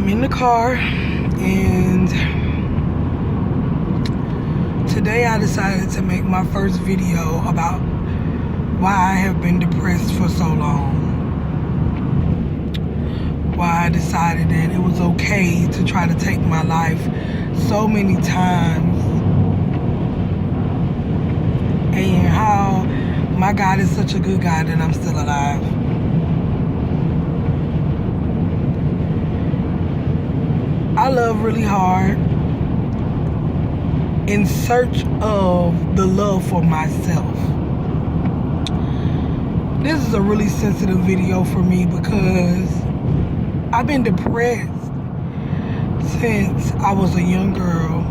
I'm in the car, and today I decided to make my first video about why I have been depressed for so long. Why I decided that it was okay to try to take my life so many times, and how my God is such a good God that I'm still alive. I love really hard in search of the love for myself. This is a really sensitive video for me because I've been depressed since I was a young girl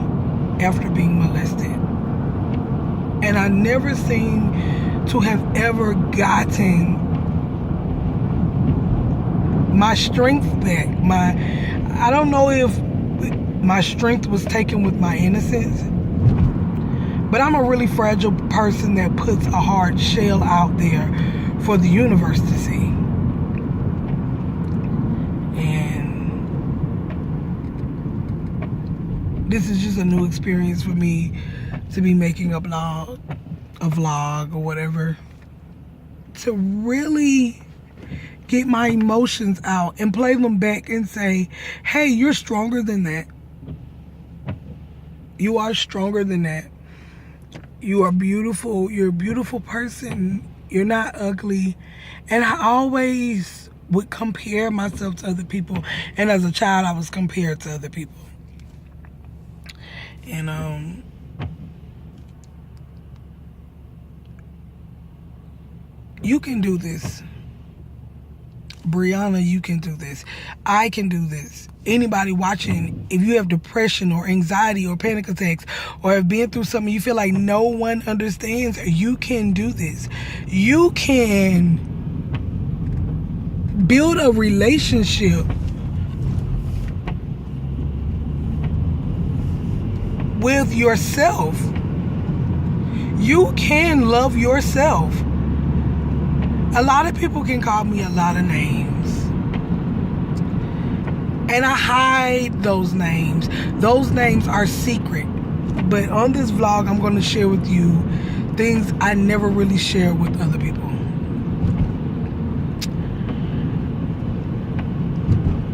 after being molested. And I never seem to have ever gotten my strength back. I don't know if my strength was taken with my innocence, but I'm a really fragile person that puts a hard shell out there for the universe to see. And this is just a new experience for me to be making a vlog or whatever, to really get my emotions out and play them back and say, hey, you're stronger than that. You are stronger than that. You are beautiful. You're a beautiful person. You're not ugly. And I always would compare myself to other people. And as a child, I was compared to other people. And you can do this. Brianna, you can do this. I can do this. Anybody watching, if you have depression or anxiety or panic attacks or have been through something you feel like no one understands, you can do this. You can build a relationship with yourself. You can love yourself. A lot of people can call me a lot of names, and I hide those names. Those names are secret. But on this vlog, I'm going to share with you things I never really share with other people.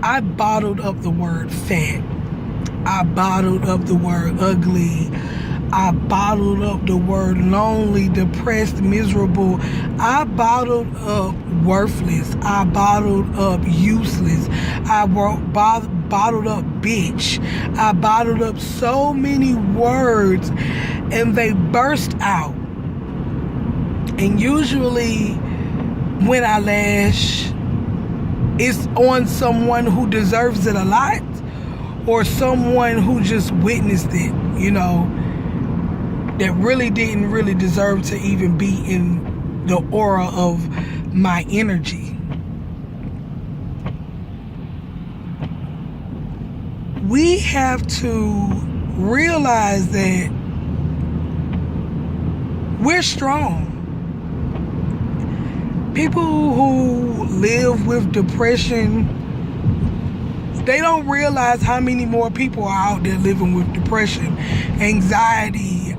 I bottled up the word fat. I bottled up the word ugly. I bottled up the word lonely, depressed, miserable. I bottled up worthless. I bottled up useless. I bottled up bitch. I bottled up so many words, and they burst out. And usually when I lash, it's on someone who deserves it a lot, or someone who just witnessed it, you know, that really didn't really deserve to even be in the aura of my energy. We have to realize that we're strong. People who live with depression, they don't realize how many more people are out there living with depression, anxiety.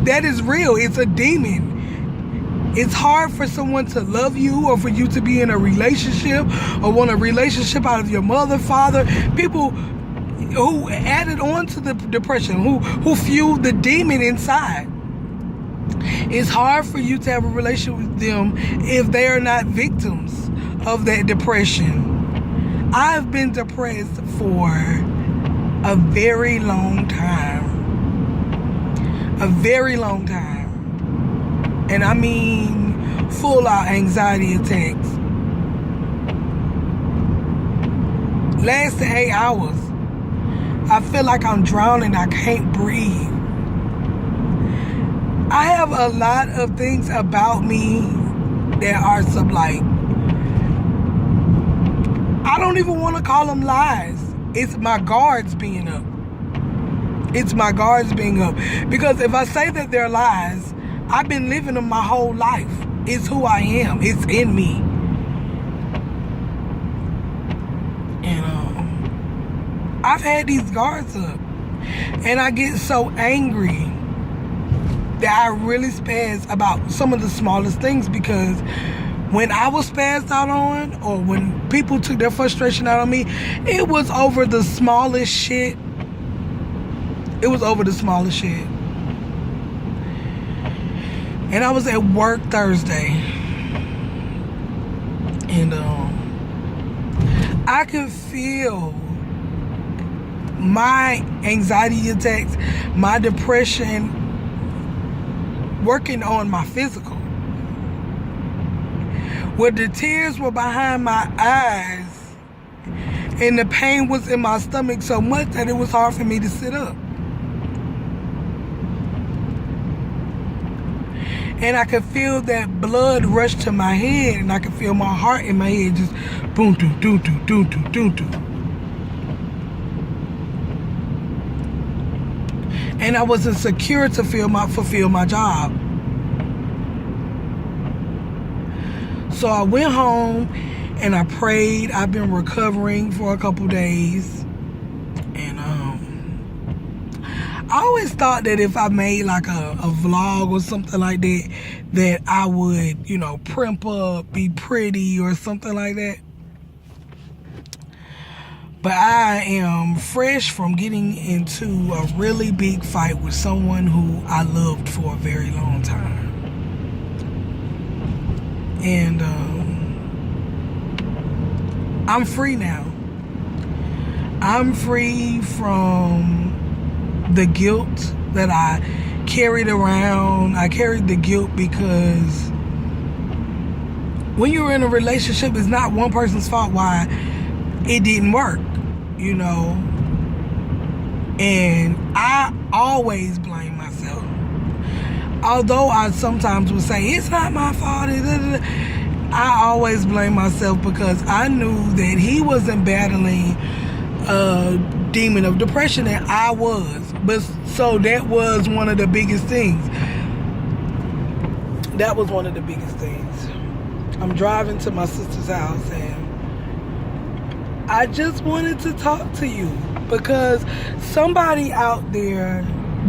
That is real. It's a demon. It's hard for someone to love you, or for you to be in a relationship, or want a relationship out of your mother, father. People who added on to the depression, who fueled the demon inside. It's hard for you to have a relationship with them if they are not victims of that depression. I've been depressed for a very long time. A very long time. And I mean full out anxiety attacks. Lasted 8 hours. I feel like I'm drowning. I can't breathe. I have a lot of things about me that are like, I don't even want to call them lies. It's my guards being up. It's my guards being up. Because if I say that they're lies, I've been living them my whole life. It's who I am. It's in me. And I've had these guards up, and I get so angry that I really spaz about some of the smallest things, because when I was spazzed out on, or when people took their frustration out on me, it was over the smallest shit. It was over the smallest shit. And I was at work Thursday, and I could feel my anxiety attacks, my depression working on my physical. Where the tears were behind my eyes and the pain was in my stomach so much that it was hard for me to sit up. And I could feel that blood rush to my head, and I could feel my heart in my head just boom, doo, doo, doo, doo, doo, doo, doo. And I wasn't secure to fulfill my job. So I went home and I prayed. I've been recovering for a couple days. And I always thought that if I made like a vlog or something like that, that I would, you know, primp up, be pretty or something like that. But I am fresh from getting into a really big fight with someone who I loved for a very long time. And I'm free now. I'm free from the guilt that I carried around. I carried the guilt because when you're in a relationship, it's not one person's fault why it didn't work, you know. And I always blame myself. Although I sometimes would say, it's not my fault, I always blame myself, because I knew that he wasn't battling a demon of depression that I was. But so that was one of the biggest things. That was one of the biggest things. I'm driving to my sister's house, and I just wanted to talk to you, because somebody out there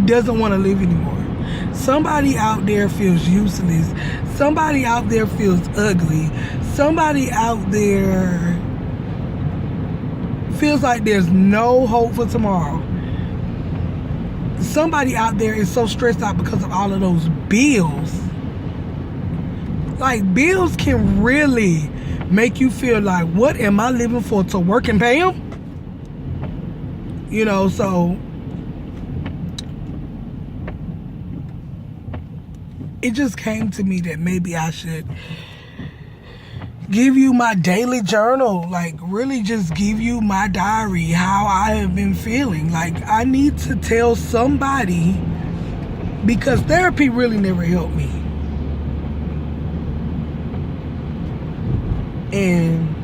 doesn't want to live anymore. Somebody out there feels useless. Somebody out there feels ugly. Somebody out there feels like there's no hope for tomorrow. Somebody out there is so stressed out because of all of those bills. Like, bills can really make you feel like, what am I living for, to work and pay them? You know, so it just came to me that maybe I should give you my daily journal, like really just give you my diary, how I have been feeling. Like, I need to tell somebody, because therapy really never helped me. And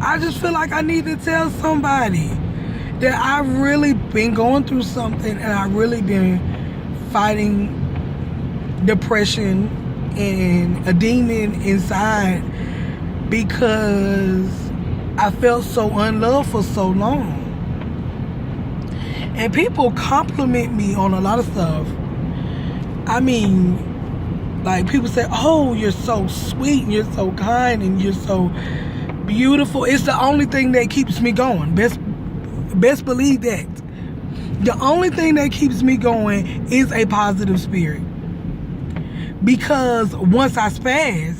I just feel like I need to tell somebody that I've really been going through something, and I've really been fighting depression and a demon inside, because I felt so unloved for so long. And people compliment me on a lot of stuff. I mean, like, people say, oh, you're so sweet, and you're so kind, and you're so beautiful. It's the only thing that keeps me going. Best believe that. The only thing that keeps me going is a positive spirit. Because once I spaz,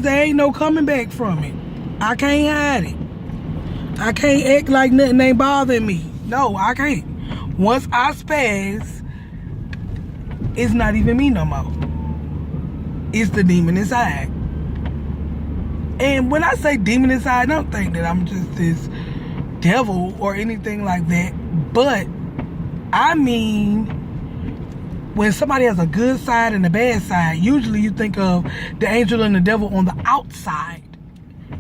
there ain't no coming back from it. I can't hide it. I can't act like nothing ain't bothering me. No, I can't. Once I spaz, it's not even me no more. It's the demon inside. And when I say demon inside, don't think that I'm just this devil or anything like that. But I mean, when somebody has a good side and a bad side, usually you think of the angel and the devil on the outside.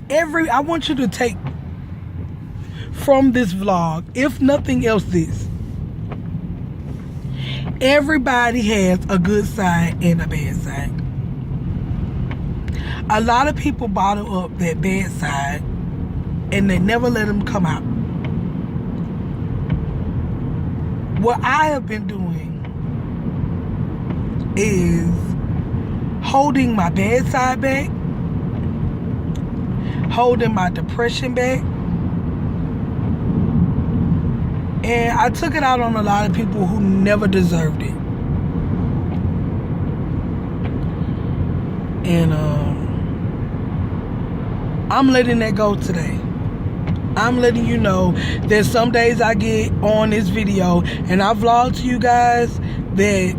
I want you to take from this vlog, if nothing else, this: everybody has a good side and a bad side. A lot of people bottle up that bad side and they never let them come out. What I have been doing is holding my bad side back, holding my depression back, and I took it out on a lot of people who never deserved it. And I'm letting that go today. I'm letting you know that some days I get on this video and I vlog to you guys that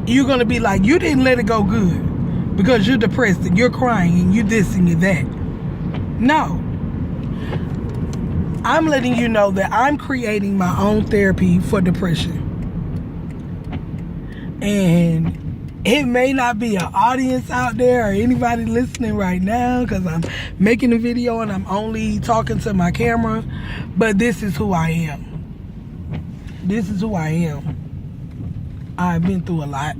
you're going to be like, you didn't let it go good because you're depressed and you're crying and you this and you that. No. I'm letting you know that I'm creating my own therapy for depression. And it may not be an audience out there or anybody listening right now because I'm making a video and I'm only talking to my camera, but this is who I am. This is who I am. I've been through a lot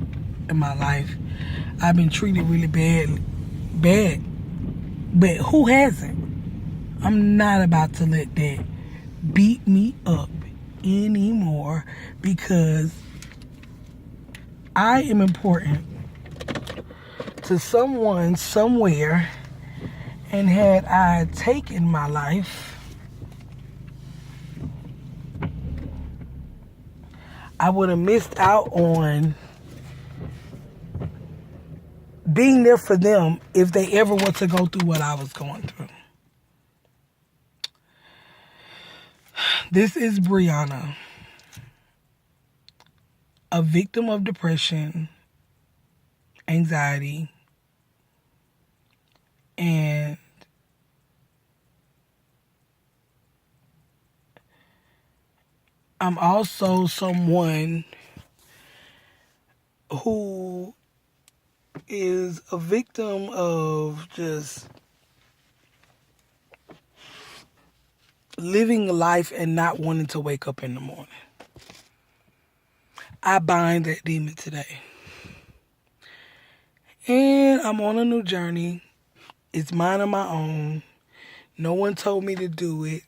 in my life. I've been treated really bad. But who hasn't? I'm not about to let that beat me up anymore because I am important to someone somewhere, and had I taken my life, I would have missed out on being there for them if they ever were to go through what I was going through. This is Brianna, a victim of depression, anxiety, and I'm also someone who is a victim of just living life and not wanting to wake up in the morning. I bind that demon today. And I'm on a new journey. It's mine on my own. No one told me to do it.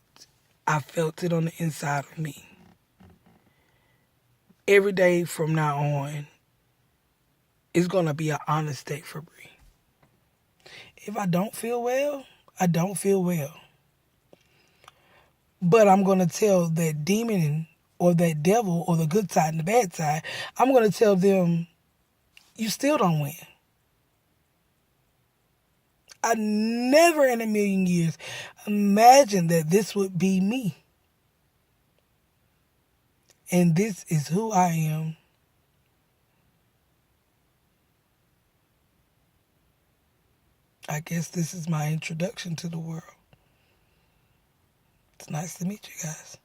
I felt it on the inside of me. Every day from now on, it's going to be an honest day for Bree. If I don't feel well, I don't feel well. But I'm going to tell that demon or that devil or the good side and the bad side, I'm going to tell them, you still don't win. I never in a million years imagined that this would be me. And this is who I am. I guess this is my introduction to the world. It's nice to meet you guys.